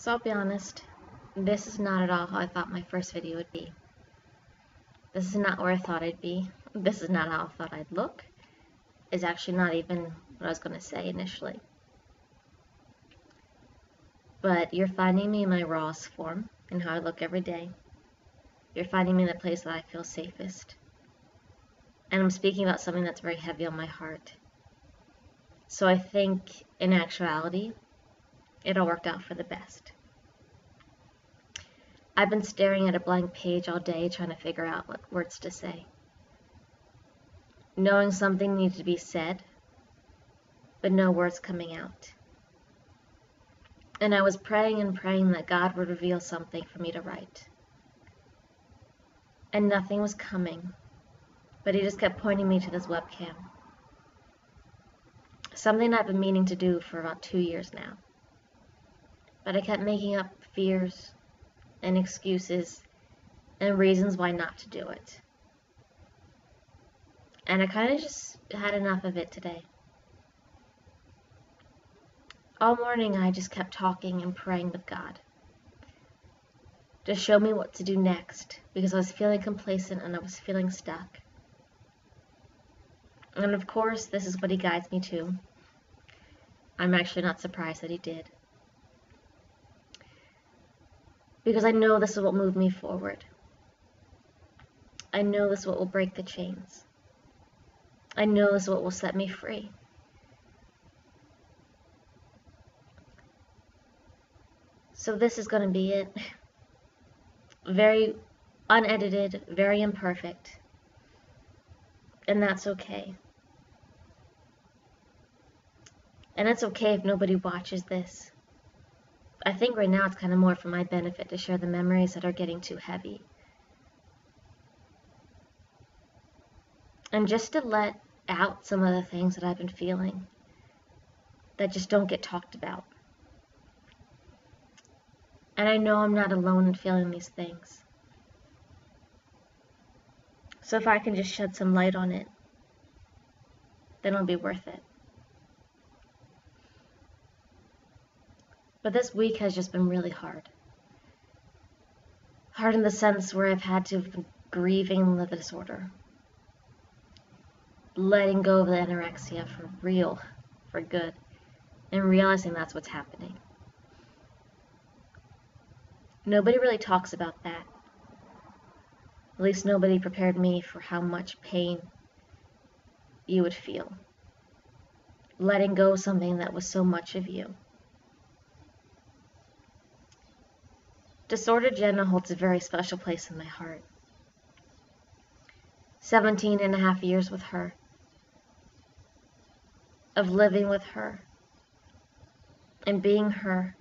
So I'll be honest, this is not at all how I thought my first video would be. This is not where I thought I'd be. This is not how I thought I'd look. It's actually not even what I was going to say initially. But you're finding me in my rawest form, in how I look every day. You're finding me in the place that I feel safest. And I'm speaking about something that's very heavy on my heart. So I think, in actuality, it all worked out for the best. I've been staring at a blank page all day trying to figure out what words to say. Knowing something needed to be said, but no words coming out. And I was praying and praying that God would reveal something for me to write. And nothing was coming, but He just kept pointing me to this webcam. Something I've been meaning to do for about 2 years now. But I kept making up fears and excuses and reasons why not to do it. And I kind of just had enough of it today. All morning I just kept talking and praying with God to show me what to do next, because I was feeling complacent and I was feeling stuck. And of course, this is what He guides me to. I'm actually not surprised that He did. Because I know this is what will move me forward. I know this is what will break the chains. I know this is what will set me free. So this is going to be it. Very unedited, very imperfect. And that's okay. And it's okay if nobody watches this. I think right now it's kind of more for my benefit to share the memories that are getting too heavy. And just to let out some of the things that I've been feeling that just don't get talked about. And I know I'm not alone in feeling these things. So if I can just shed some light on it, then it'll be worth it. But this week has just been really hard. Hard in the sense where I've had to have been grieving the disorder. Letting go of the anorexia for real, for good, and realizing that's what's happening. Nobody really talks about that. At least nobody prepared me for how much pain you would feel. Letting go of something that was so much of you. Disordered Jenna holds a very special place in my heart. 17 and a half years with her. Of living with her. And being her.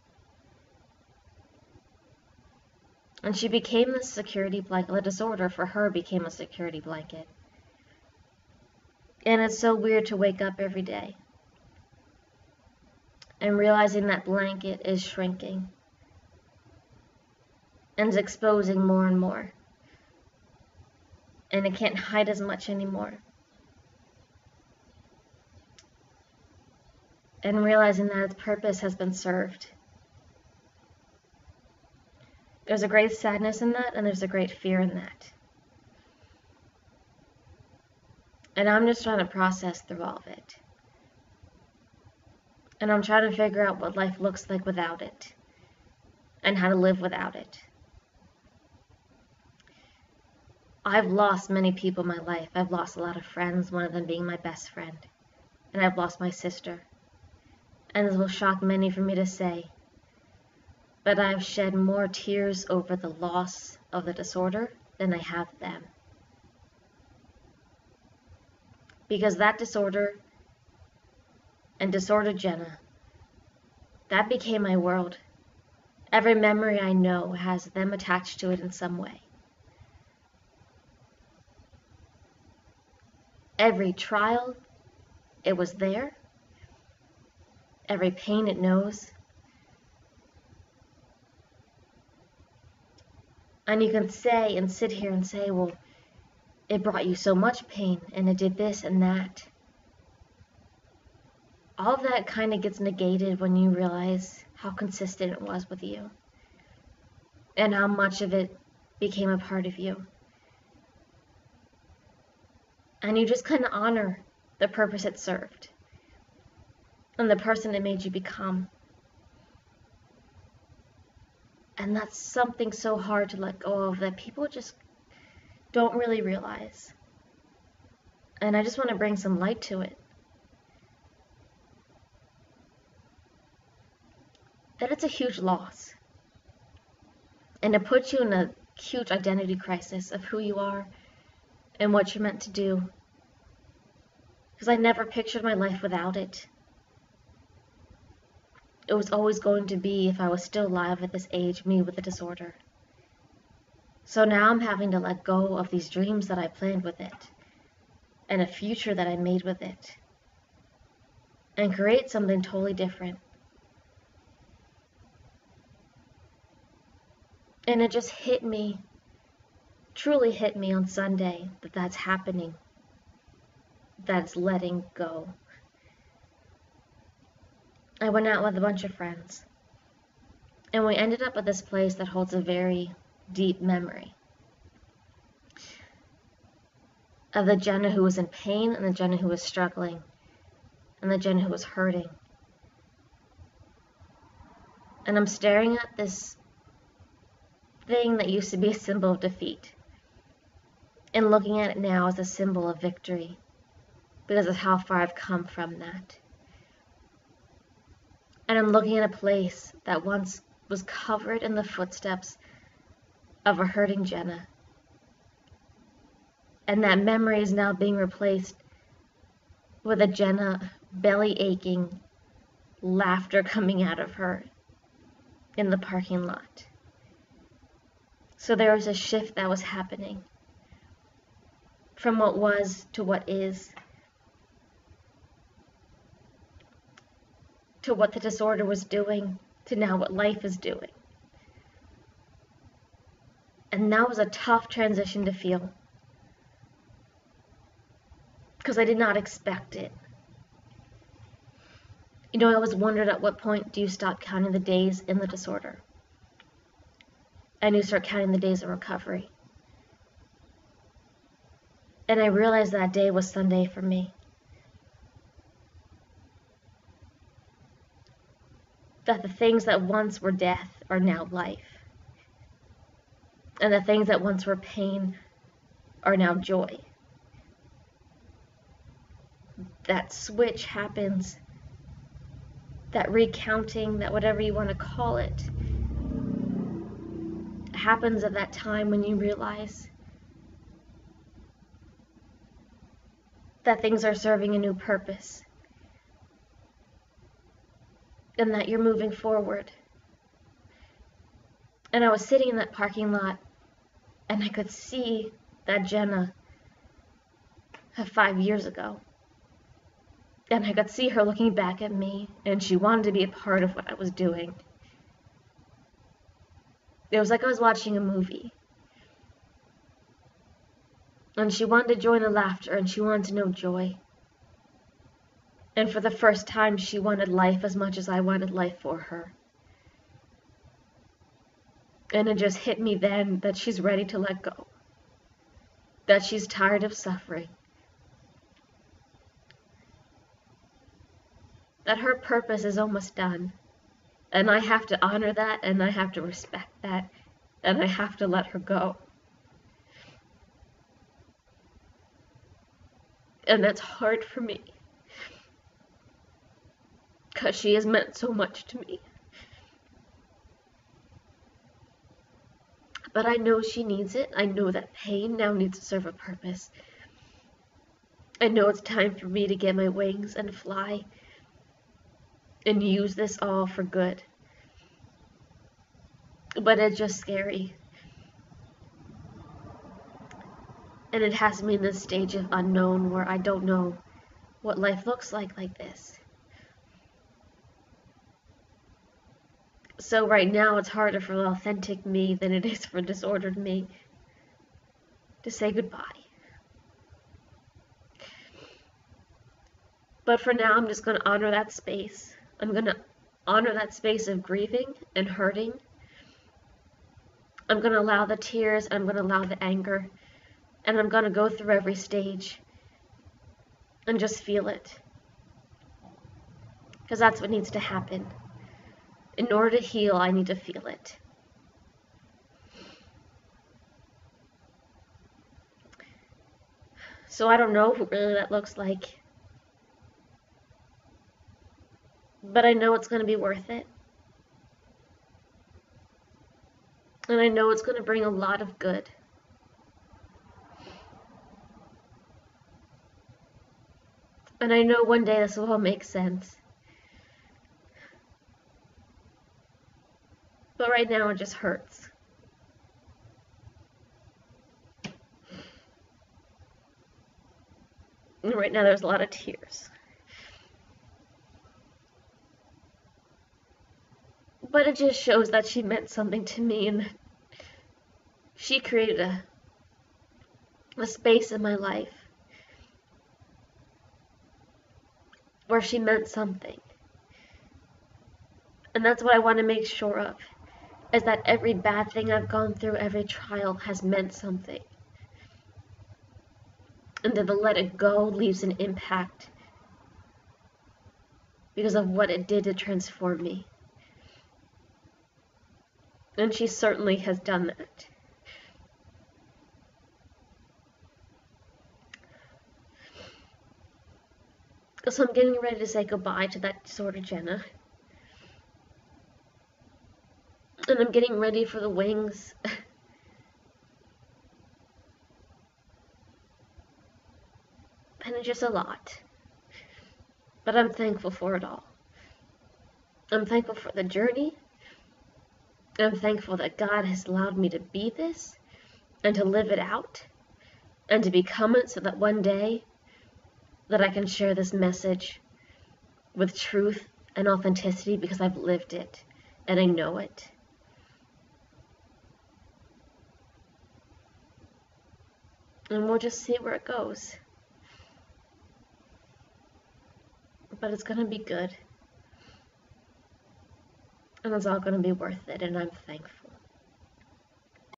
And she became the security blanket. The disorder for her became a security blanket. And it's so weird to wake up every day and realizing that blanket is shrinking and is exposing more and more. And it can't hide as much anymore. And realizing that its purpose has been served. There's a great sadness in that, and there's a great fear in that. And I'm just trying to process through all of it. And I'm trying to figure out what life looks like without it, and how to live without it. I've lost many people in my life. I've lost a lot of friends, one of them being my best friend. And I've lost my sister. And this will shock many for me to say, but I've shed more tears over the loss of the disorder than I have them. Because that disorder and disordered Jenna, that became my world. Every memory I know has them attached to it in some way. Every trial, it was there. Every pain it knows. And you can say and sit here and say, well, it brought you so much pain, and it did this and that. all of that kind of gets negated when you realize how consistent it was with you and how much of it became a part of you. And you just kind of honor the purpose it served and the person it made you become. And that's something so hard to let go of that people just don't really realize. And I just want to bring some light to it. That it's a huge loss. And it puts you in a huge identity crisis of who you are and what you're meant to do. Because I never pictured my life without it. It was always going to be, if I was still alive at this age, me with a disorder. So now I'm having to let go of these dreams that I planned with it, and a future that I made with it, and create something totally different. And it just hit me, truly hit me on Sunday that that's happening. That's letting go. I went out with a bunch of friends, and we ended up at this place that holds a very deep memory of the Jenna who was in pain, and the Jenna who was struggling, and the Jenna who was hurting. And I'm staring at this thing that used to be a symbol of defeat, and looking at it now as a symbol of victory, because of how far I've come from that. And I'm looking at a place that once was covered in the footsteps of a hurting Jenna. And that memory is now being replaced with a Jenna belly aching, laughter coming out of her in the parking lot. So there was a shift that was happening from what was to what is, to what the disorder was doing, to now what life is doing. And that was a tough transition to feel, because I did not expect it. You know, I always wondered, at what point do you stop counting the days in the disorder and you start counting the days of recovery? And I realized that day was Sunday for me. That the things that once were death are now life. And the things that once were pain are now joy. That switch happens, that recounting, that whatever you want to call it, happens at that time when you realize that things are serving a new purpose, and that you're moving forward. And I was sitting in that parking lot, and I could see that Jenna of 5 years ago. And I could see her looking back at me, and she wanted to be a part of what I was doing. It was like I was watching a movie. And she wanted to join the laughter, and she wanted to know joy. And for the first time, she wanted life as much as I wanted life for her. And it just hit me then that she's ready to let go. That she's tired of suffering. That her purpose is almost done. And I have to honor that, and I have to respect that, and I have to let her go. And that's hard for me, because she has meant so much to me. But I know she needs it. I know that pain now needs to serve a purpose. I know it's time for me to get my wings and fly and use this all for good. But it's just scary. And it has me in this stage of unknown where I don't know what life looks like this. So right now it's harder for the authentic me than it is for disordered me to say goodbye. But for now, I'm just going to honor that space. I'm going to honor that space of grieving and hurting. I'm going to allow the tears, I'm going to allow the anger, and I'm going to go through every stage and just feel it. Because that's what needs to happen. In order to heal, I need to feel it. So I don't know what really that looks like. But I know it's going to be worth it. And I know it's going to bring a lot of good. And I know one day this will all make sense. But right now it just hurts. And right now there's a lot of tears. But it just shows that she meant something to me, and she created a space in my life where she meant something. And that's what I want to make sure of, is that every bad thing I've gone through, every trial has meant something. And that the let it go leaves an impact because of what it did to transform me. And she certainly has done that. So I'm getting ready to say goodbye to that sort of Jenna. And I'm getting ready for the wings. And it's just a lot. But I'm thankful for it all. I'm thankful for the journey. I'm thankful that God has allowed me to be this and to live it out and to become it, so that one day that I can share this message with truth and authenticity, because I've lived it and I know it. And we'll just see where it goes. But it's going to be good. And it's all going to be worth it, and I'm thankful.